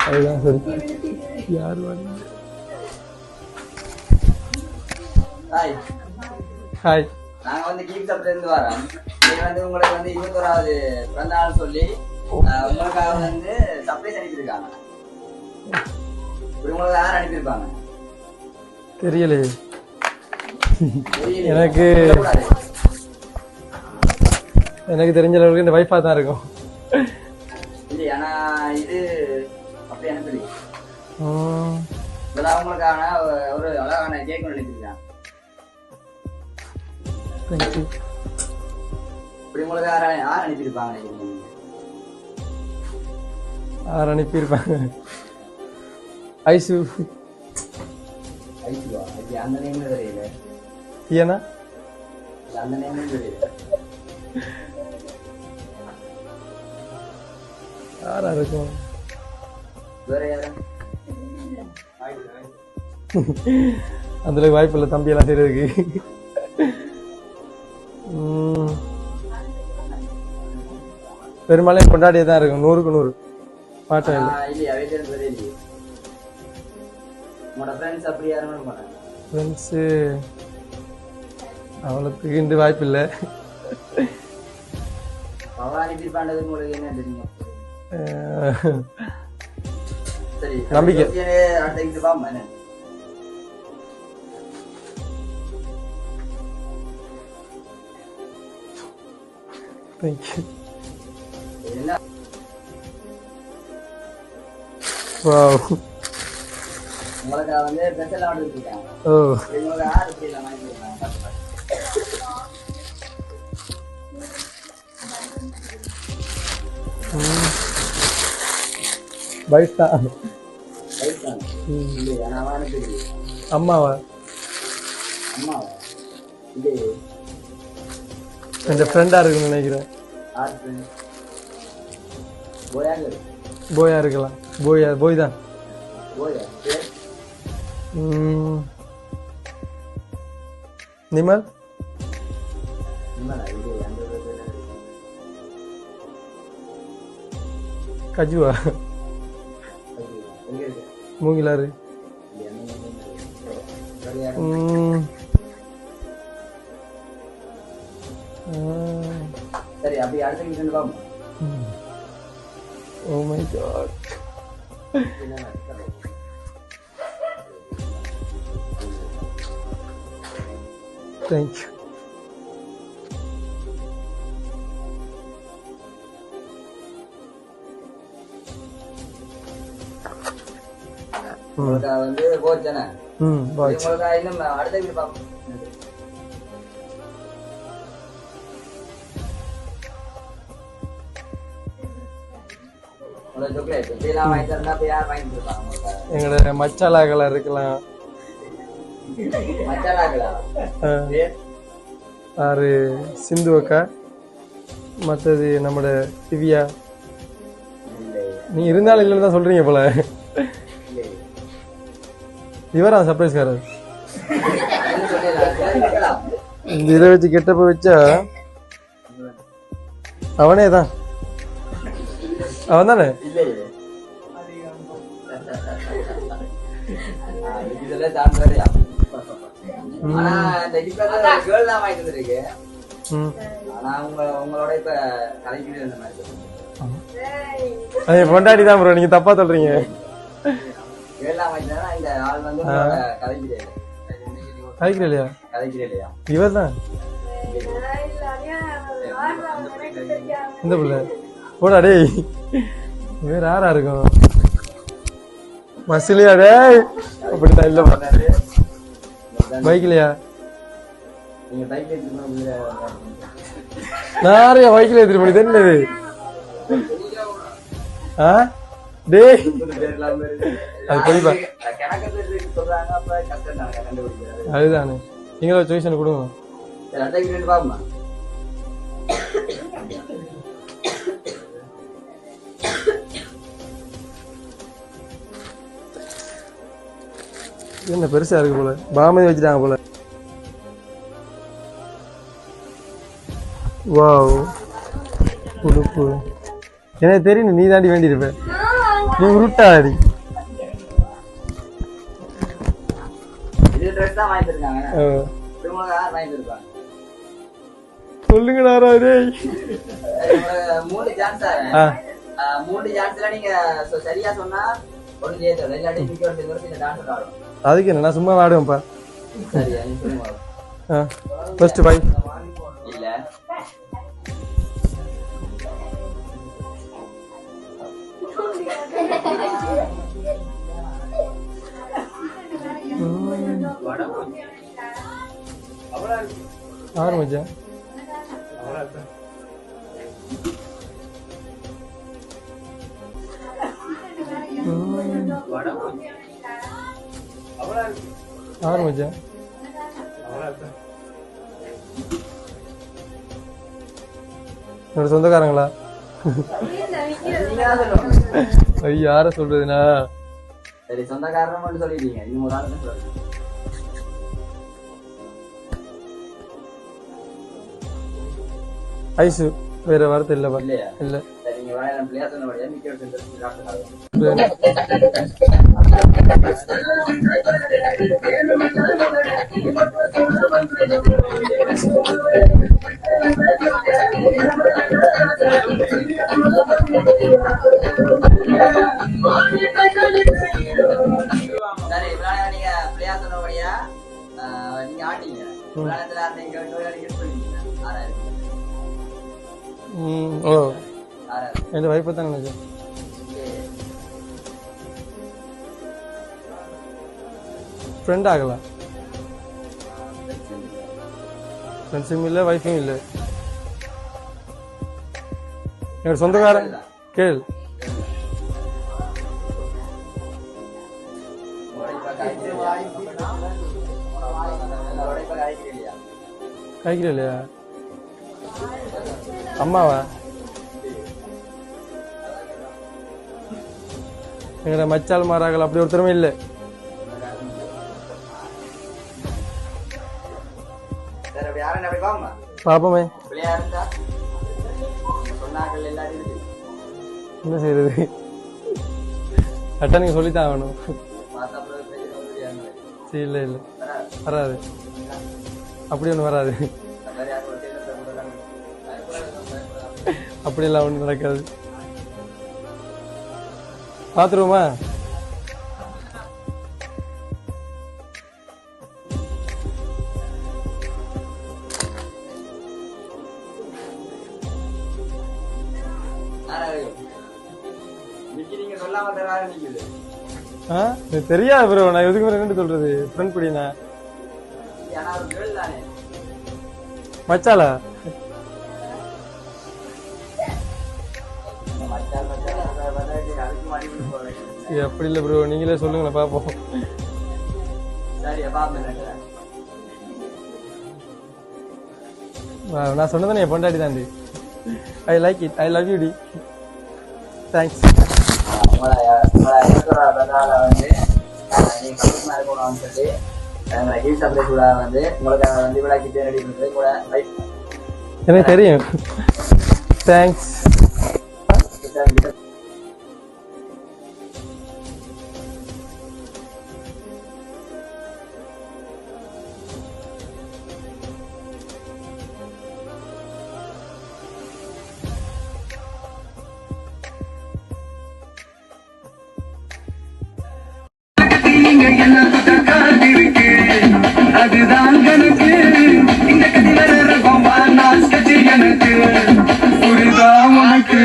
அதுதான் சரி. யார் வந்து ஹாய் ஹாய், நாங்க வந்து கீப் சப்ல இருந்து வரோம். நீங்க வந்து உங்களுக்கு வந்து 21வது பிறந்த நாள் சொல்லி உங்களுக்காக வந்து சர்ப்ரைஸ் அனுப்பியிருக்காங்க. உங்களுக்கு யார் அனுப்பியிருப்பாங்க தெரியலையே. எனக்கு எனக்கு தெரிஞ்ச அளவுக்கு இந்த வைஃபா தான் இருக்கும். இல்லையா? ஆனா இது அப்படி அனுப்பி இதெல்லாம் அவங்களுக்கான ஒரு அழகான கேக் ஒன்று அனுப்பியிருக்காங்க. இப்படி உங்களுக்கு யார் அனுப்பியிருப்பாங்க நினைக்கிறீங்க? யார் அனுப்பியிருப்பாங்க? ஐசு. ஐசுவா? அந்த நேம்ல தெரியல. ஏன்னா அந்த நேம்ல தெரியல. யாரா இருக்கும்? வேற யாரும் அந்த வாய்ப்பு இல்லை தம்பி எல்லாம் செய்யறதுக்கு. பெரும்பாலும் கொண்டாடியே தான் இருக்கும். 100க்கு 100 மாற்றம் இல்லை. இல்லையா? வீட்டில் தெரியலையே. உங்களோட ஃப்ரெண்ட்ஸ் அப்படி யாரும் மாட்டாங்க. ஃப்ரெண்ட்ஸு அவளுக்கு இந்த வாய்ப்பு இல்லை. அனுப்பி பண்ணது உங்களுக்கு என்ன தெரியும்? சரி, நம்பிக்கை. அடுத்த இது பாம்பா என்ன? தேங்க்யூ. என்ன? வாவ். உங்களுக்கு வந்து ஸ்பெஷல் ஆர்டர் இருக்காங்க. ஓ. உங்களுக்கு யார் இப்படி எல்லாம் வாங்கி கொடுத்தாங்க? பைட்டா. பைட்டா? இல்லையா? நான் அனுப்பிடுறேன். அம்மாவா? அம்மாவா? இல்லையே. என் ஃப்ரெண்டா இருக்குன்னு நினைக்கிறேன். போயா இருக்கலாம். போய் தான். நிமல். கஜுவா? மூங்கிலாறு. சரி, அப்படி அடுத்த பாப்போம். Oh my god. Thank you. உங்களுக்கு வந்து போச்சுனா வாட்ச். உங்களுக்கு இன்னும் அடுத்த வீடியோ பாப்போம். எங்களோட மச்சாலாக்களா இருக்கலாம். ஆறு சிந்து அக்கா, மற்றது நம்மட திவ்யா. நீ இருந்தாலும் இல்லைன்னு தான் சொல்றீங்க போல. இவரா சர்ப்ரைஸ்காரர்? இந்த இதை வச்சு கெட்டப்ப வச்சா அவனே தான். அவன் தானே? கொண்டாடி தான் ப்ரோ, நீங்க தப்பா சொல்றீங்க. கலைக்கிறலையா? இவர் தான் இந்த பிள்ளை. போடா டேய், வேற யாரா இருக்கும்? மசிலியா டேய்? அப்படித்தான். இல்ல பைக்லயா? நாரையா பைக்ல எடுத்துட்டு போனி தெரியுது? டேய் அது படிப்பா. அதுதானே. நீங்களா சாய்ஸ் கொடுங்க. என்ன பெருசா இருக்கு போல, பாமதி வச்சுட்டாங்க போல. வாவ், உடுப்பு எனக்கு தெரியும். நீ தாண்டி வேண்டி இருப்ப. நீ உருட்டாடி. இது ட்ரெஸ் தான் வாங்கி தருக்காங்க. இது உங்களுக்கு யார் வாங்கி தருப்பாங்க? சொல்லுங்கடா டேய். மூணு சான்ஸ் மூணு சான்ஸ்ல நீங்க சரியா சொன்னா ஒண்ணு ஜெயிச்சோம், இல்லாட்டி நீங்க ஒரு இந்த டான்ஸ் ஆடும். அதுக்கு என்ன, நான் சும்மா ஆடுவேன்ப்பா. சரியா நீ சொல்லுங்க. ஃபர்ஸ்ட் பை இல்ல ஆரம்பிச்சேன். ஆரம்பிச்சேன். என்னோட சொந்தக்காரங்களா? யார சொல்றதுனா? சரி சொந்தக்காரன் மட்டும் சொல்லிட்டீங்க, இன்னும் ஒரு ஆள் சொல்லுங்க. ஐசு, வேற வார்த்தை இல்லப்பா. இல்லையா? இல்ல. சரி நீங்க வாங்க, பிள்ளையா சொன்னபடியா மிக்க ஒரு சென்டர் டாக்டர். சரி இவ்வளவு நீங்க பிள்ளையா சொன்னபடியா நீங்க ஆட்டீங்க. இவ்வளவு ஆட்டீங்க, ஓ என் வைஃப் தான் நினைச்சேன். ஃப்ரெண்ட் ஆகலாம். ஃப்ரெண்ட்ஸும் இல்லை, வைஃபும் இல்லை. என்னோட சொந்தக்காரன் கேள். கைக்கிற இல்லையா? அம்மாவா? எங்கட மச்சால் மாறாகல அப்படி ஒருத்தருமே இல்லை. பாப்போமே என்ன செய்யறது. கரெக்டா நீங்க சொல்லித்தான் ஆகணும். சரி இல்லை இல்லை வராது, அப்படி ஒண்ணு வராது. அப்படியெல்லாம் ஒண்ணு நடக்காது. பாத்துருவோமா? தெரியாது ப்ரோ, நான் எதுக்கு என்ன சொல்றது. ஃப்ரெண்ட் படினா மச்சாலா? அப்படி இல்ல ப்ரோ, நீங்களே சொல்லுங்களேன் பாப்போம். நான் சொன்னதானே என் பொண்டாட்டி தாண்டி. I like it, I love you டி. தேங்க்ஸ். எனக்கு தெரியும். தேங்க்ஸ். அதுதான் எனக்கு இந்த கதிர எனக்கு புரிதா உனக்கு.